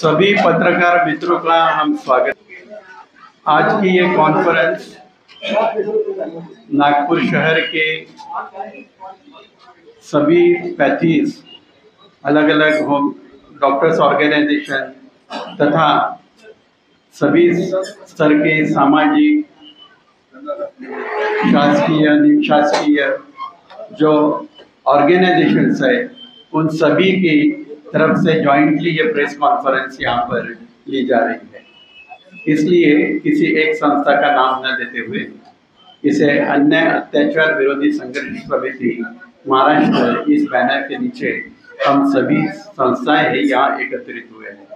सभी पत्रकार मित्रों का हम स्वागत। आज की ये कॉन्फ्रेंस नागपुर शहर के सभी पैथीज, अलग अलग होम डॉक्टर्स ऑर्गेनाइजेशन तथा सभी स्तर के सामाजिक, शासकीय, निमशासकीय जो ऑर्गेनाइजेशंस है उन सभी की तरफ से जॉइंटली ये प्रेस कॉन्फ्रेंस यहाँ पर ली जा रही है। इसलिए किसी एक संस्था का नाम न देते हुए इसे अन्य अत्याचार विरोधी संघर्ष समिति महाराष्ट्र इस बैनर के नीचे हम सभी संस्थाएं हैं यहाँ एकत्रित हुए हैं।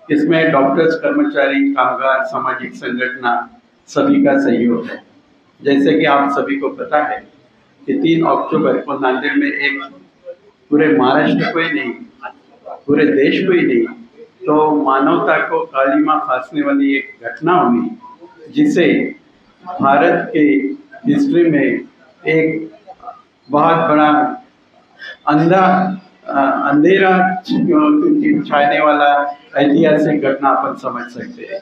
इसमें डॉक्टर्स, कर्मचारी, कामगार, सामाजिक संगठन सभी का सहयोग है। जैसे कि आप सभी को पता है कि 3 अक्टूबर को नांदेड़ में एक पूरे महाराष्ट्र को ही नहीं, पूरे देश को ही नहीं, तो मानवता को कालिमा फांसने वाली एक घटना हुई जिसे भारत के हिस्ट्री में एक बहुत बड़ा अंधेरा छाने वाला ऐतिहासिक घटना अपन समझ सकते हैं।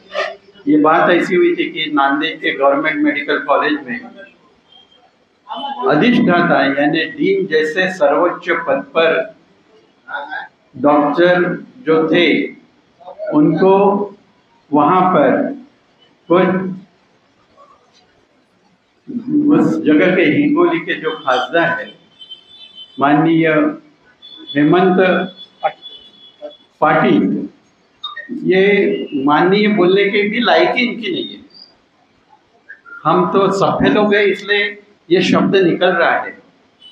ये बात ऐसी हुई थी कि नांदेड़ के गवर्नमेंट मेडिकल कॉलेज में अधिष्ठाता यानी डीन जैसे सर्वोच्च पद पर डॉक्टर जो थे उनको वहां पर कुछ उस जगह के हिंगोली के जो खासदार है माननीय हेमंत पाटिल, ये माननीय बोलने के भी लायक ही इनकी नहीं है। हम तो सभ्य लोग हैं इसलिए ये शब्द निकल रहा है,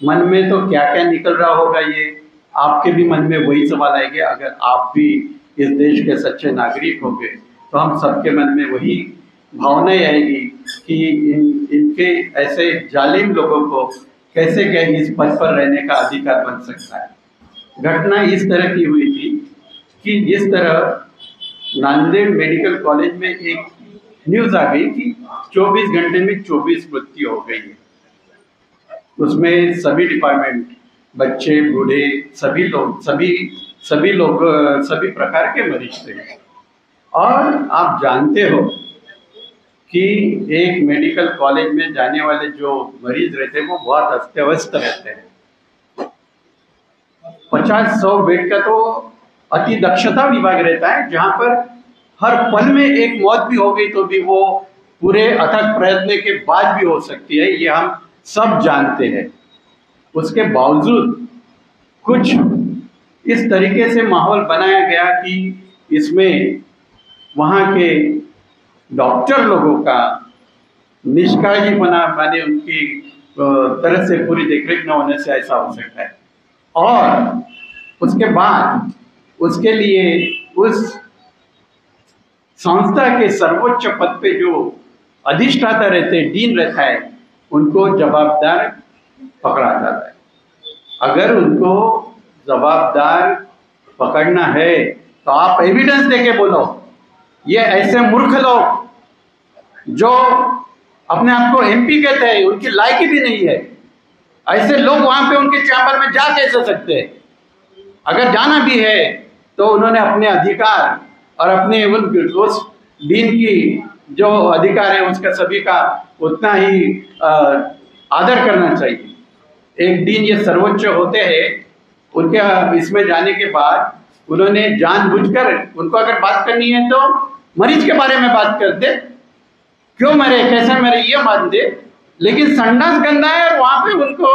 मन में तो क्या क्या निकल रहा होगा ये आपके भी मन में वही सवाल आएंगे। अगर आप भी इस देश के सच्चे नागरिक होंगे तो हम सबके मन में वही भावनाएं आएगी कि इनके ऐसे जालिम लोगों को कैसे क्या इस पद पर रहने का अधिकार बन सकता है। घटना इस तरह की हुई थी कि जिस तरह नांदेड़ मेडिकल कॉलेज में एक न्यूज़ आ गई कि 24 घंटे में 24 मृत्यु हो गई है। उसमें सभी डिपार्टमेंट, बच्चे, बूढ़े, सभी लोग सभी प्रकार के मरीज थे। और आप जानते हो कि एक मेडिकल कॉलेज में जाने वाले जो मरीज रहते हैं वो बहुत अस्त व्यस्त रहते हैं। 50-100 बेड का तो अति दक्षता विभाग रहता है जहाँ पर हर पल में एक मौत भी हो गई तो भी वो पूरे अथक प्रयत्न के बाद भी हो सकती है, ये हम सब जानते हैं। उसके बावजूद कुछ इस तरीके से माहौल बनाया गया कि इसमें वहाँ के डॉक्टर लोगों का निष्काळजीपना माने उनकी तरह से पूरी देखरेख न होने से ऐसा हो सकता है। और उसके बाद उसके लिए उस संस्था के सर्वोच्च पद पे जो अधिष्ठाता रहते हैं, डीन रहता है, उनको जवाबदार पकड़ा जाता है। अगर उनको जवाबदार पकड़ना है तो आप एविडेंस देके बोलो। ये ऐसे मूर्ख लोग जो अपने आप को एमपी कहते हैं, उनकी लायकी भी नहीं है, ऐसे लोग वहां पे उनके चैम्बर में जा कैसे सकते हैं? अगर जाना भी है तो उन्होंने अपने अधिकार और अपने उस डीन की जो अधिकार है उसका सभी का उतना ही आदर करना चाहिए। एक डीन ये सर्वोच्च होते हैं, उनके इसमें जाने के बाद उन्होंने जानबूझकर, उनको अगर बात करनी है तो मरीज के बारे में बात करते, क्यों मरे, कैसे मरे, ये मानते। लेकिन संडास गंदा है और वहां पे उनको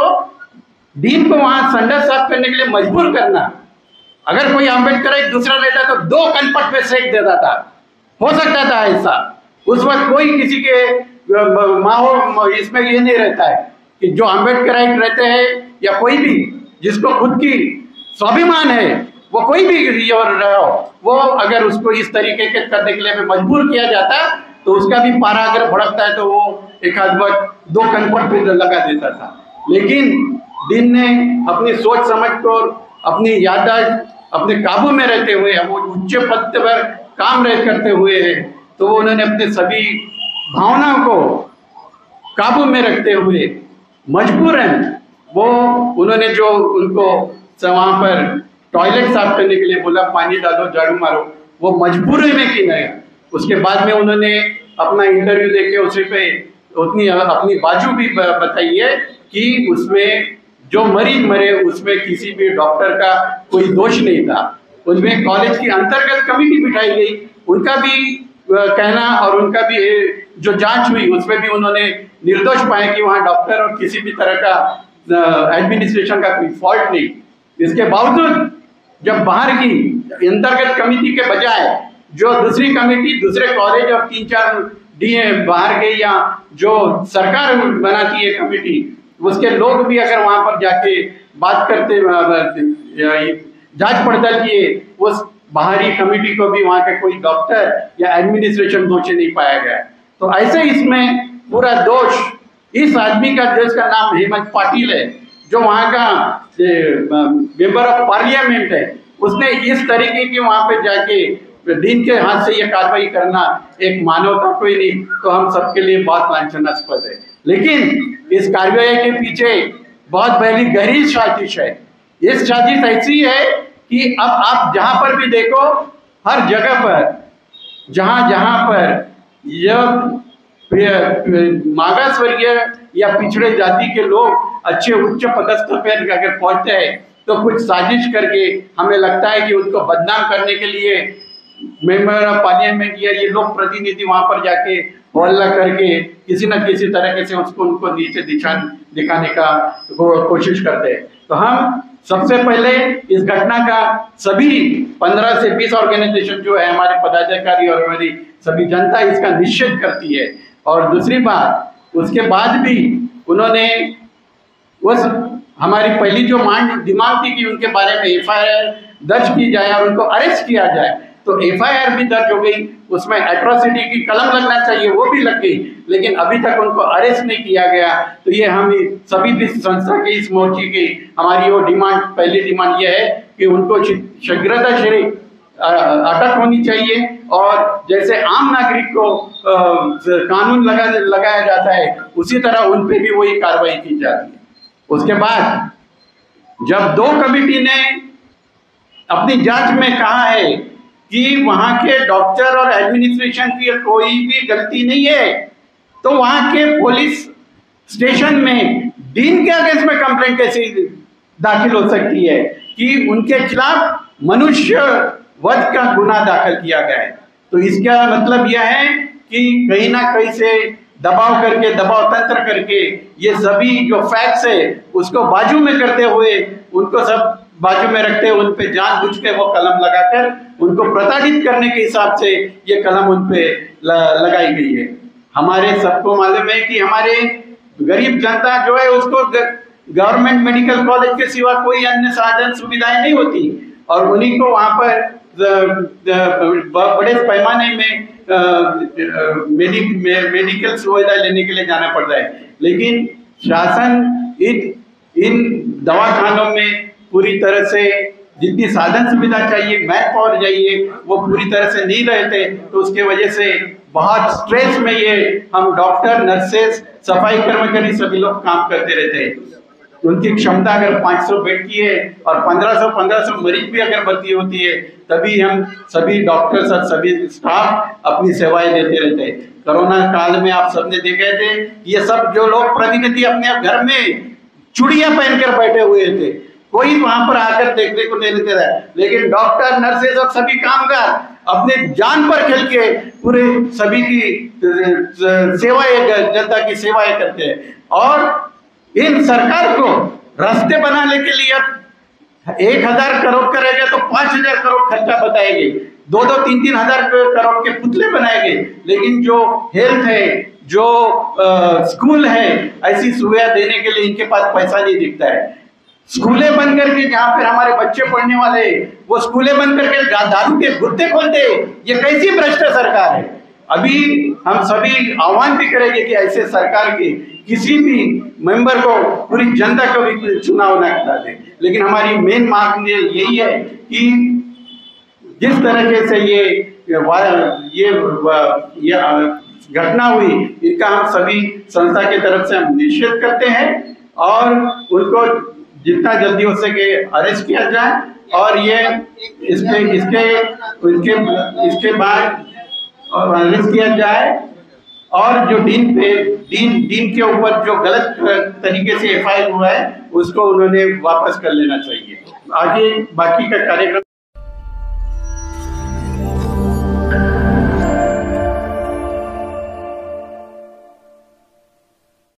डीन को वहां संडास साफ करने के लिए मजबूर करना। अगर कोई अम्बेडकर एक दूसरा लेता तो 2 कनपट पे सेक देता था, हो सकता था ऐसा। उस वक्त कोई किसी के माहौल इसमें ये नहीं रहता है कि जो अम्बेडकराइट रहते हैं या कोई भी जिसको खुद की स्वाभिमान है, वो कोई भी रहा हो, वो अगर उसको इस तरीके के करने के लिए मजबूर किया जाता तो उसका भी पारा अगर भड़कता है तो वो एक आध बार 2 कनपट पे लगा देता था। लेकिन डीन ने अपनी सोच समझ को, अपनी याददाश्त अपने काबू में रहते हुए, वो उच्च पद पर काम करते हुए है, तो उन्होंने अपने सभी भावनाओं को काबू में रखते हुए मजबूरन वो उन्होंने जो उनको वहाँ पर टॉयलेट साफ करने के लिए बोला, पानी डालो, झाड़ू मारो, वो मजबूरी में की नहीं। उसके बाद में उन्होंने अपना इंटरव्यू देके उसी पे उतनी अपनी बाजू भी बताई है कि उसमें जो मरीज मरे उसमें किसी भी डॉक्टर का कोई दोष नहीं था। उसमें कॉलेज की अंतर्गत कमेटी बिठाई गई, उनका भी कहना और उनका भी जो जांच हुई उसमें भी उन्होंने निर्दोष पाया कि वहाँ डॉक्टर और किसी भी तरह का एडमिनिस्ट्रेशन का कोई फॉल्ट नहीं। इसके बावजूद जब बाहर की अंतर्गत कमेटी के बजाय जो दूसरी कमेटी दूसरे कॉलेज और 3-4 डीए बाहर के या जो सरकार बनाती है कमेटी, उसके लोग भी अगर वहां पर जाके बात करते जांच पड़ताल किए, उस बाहरी कमेटी को भी वहां के कोई डॉक्टर या एडमिनिस्ट्रेशन दोषी नहीं पाया गया। तो ऐसे इसमें पूरा दोष इस आदमी का, जिसका नाम हेमंत पाटिल है, जो वहां का मेंबर ऑफ पार्लियामेंट है, उसने इस तरीके की वहां पे जाके डीन के हाथ से ये कार्रवाई करना एक मानवता कोई नहीं, तो हम सबके लिए बहुत लांछनास्पद है। लेकिन इस कार्रवाई के पीछे बहुत बड़ी गहरी साजिश है। इस साजिश ऐसी है कि अब आप जहां पर भी देखो, हर जगह पर जहां पर यह मागासवर्गीय या पिछड़े जाति के लोग अच्छे उच्च पदस्थ पर अगर पहुंचते हैं तो कुछ साजिश करके हमें लगता है कि उनको बदनाम करने के लिए मेंबर ऑफ पार्लियामेंट या ये लोग प्रतिनिधि वहां पर जाके हल्ला करके किसी न किसी तरीके से उनको नीचे दिखाने का कोशिश करते हैं। तो हम सबसे पहले इस घटना का सभी 15 से 20 ऑर्गेनाइजेशन जो है, हमारे पदाधिकारी और हमारी सभी जनता इसका निषेध करती है। और दूसरी बात, उसके बाद भी उन्होंने उस हमारी पहली जो डिमांड थी कि उनके बारे में एफआईआर दर्ज की जाए और उनको अरेस्ट किया जाए, तो एफआईआर भी दर्ज हो गई, उसमें एट्रोसिटी की कलम लगना चाहिए, वो भी लग गई, लेकिन अभी तक उनको अरेस्ट नहीं किया गया। तो ये हम सभी भी संस्था के इस मोर्चे की हमारी वो डिमांड, पहली डिमांड ये है कि उनको शीघ्रता से अटक होनी चाहिए और जैसे आम नागरिक को कानून लगाया जाता है उसी तरह उन पे भी वही कार्रवाई की जाती है। उसके बाद जब 2 कमेटी ने अपनी जांच में कहा है कि वहां के डॉक्टर और एडमिनिस्ट्रेशन की कोई भी गलती नहीं है, तो वहां के पुलिस स्टेशन में डीन के अगेंस्ट में कंप्लेंट कैसे दाखिल हो सकती है कि उनके खिलाफ मनुष्य वध का गुनाह दाखिल किया गया है। तो इसका मतलब यह है कि कहीं ना कहीं से दबाव करके, दबाव तंत्र करके ये सभी जो फैक्ट्स है उसको बाजू में करते हुए, उनको सब बाजू में रखते हुए उन पे जानबूझ के वो कलम लगाकर उनको प्रताड़ित करने के हिसाब से ये कलम उन पे लगाई गई है। हमारे सबको मालूम है कि हमारे गरीब जनता जो है उसको गवर्नमेंट मेडिकल कॉलेज के सिवा कोई अन्य साधन सुविधाएं नहीं होती और उन्हीं को वहां पर बड़े पैमाने में मेडिकल सुविधा लेने के लिए जाना पड़ता है। लेकिन शासन इन दवाखानों में पूरी तरह से जितनी साधन सुविधा चाहिए, मैन पावर चाहिए, वो पूरी तरह से नहीं रहते। तो उसके वजह से बहुत स्ट्रेस में ये हम डॉक्टर, नर्सेस, सफाई कर्मचारी सभी लोग काम करते रहते हैं। उनकी क्षमता अगर 500 बेड की है और 1500 मरीज भी अगर भर्ती होती है, तभी हम सभी डॉक्टर्स और सभी स्टाफ अपनी सेवाएं देते रहते हैं। कोरोना काल में आप सबने देखे थे, ये सब जो लोग प्रतिनिधि अपने घर में चूड़ियां पहनकर बैठे हुए थे, कोई वहां पर आकर देखने को नहीं देता है, लेकिन डॉक्टर, नर्सेज और सभी कामगार अपने जान पर खेल के पूरे सभी की सेवाएं, जनता की सेवाएं करते हैं। और इन सरकार को रास्ते बनाने के लिए 1000 करोड़ करेगा तो 5000 करोड़ खर्चा बताएंगे, 2-2, 3-3 हजार करोड़ के पुतले बनाएंगे, लेकिन जो हेल्थ है, जो स्कूल है, ऐसी सुविधा देने के लिए इनके पास पैसा नहीं दिखता है। स्कूलें बंद करके जहाँ पर हमारे बच्चे पढ़ने वाले, वो स्कूलें बंद करके दारू के गुत्ते खोलते, ये कैसी भ्रष्ट सरकार है। अभी हम सभी आह्वान भी करेंगे कि ऐसे सरकार के किसी भी मेंबर को, पूरी जनता को भी चुनाव न करा दे। लेकिन हमारी मेन मांग यही है कि जिस तरीके से ये घटना हुई, इनका हम सभी संस्था की तरफ से हम निषेध करते हैं और उनको जितना जल्दी हो सके अरेस्ट किया जाए और ये इसके बाद अरेस्ट किया जाए और जो डीन के ऊपर जो गलत तरीके से एफआईआर हुआ है उसको उन्होंने वापस कर लेना चाहिए। आगे बाकी का कार्यक्रम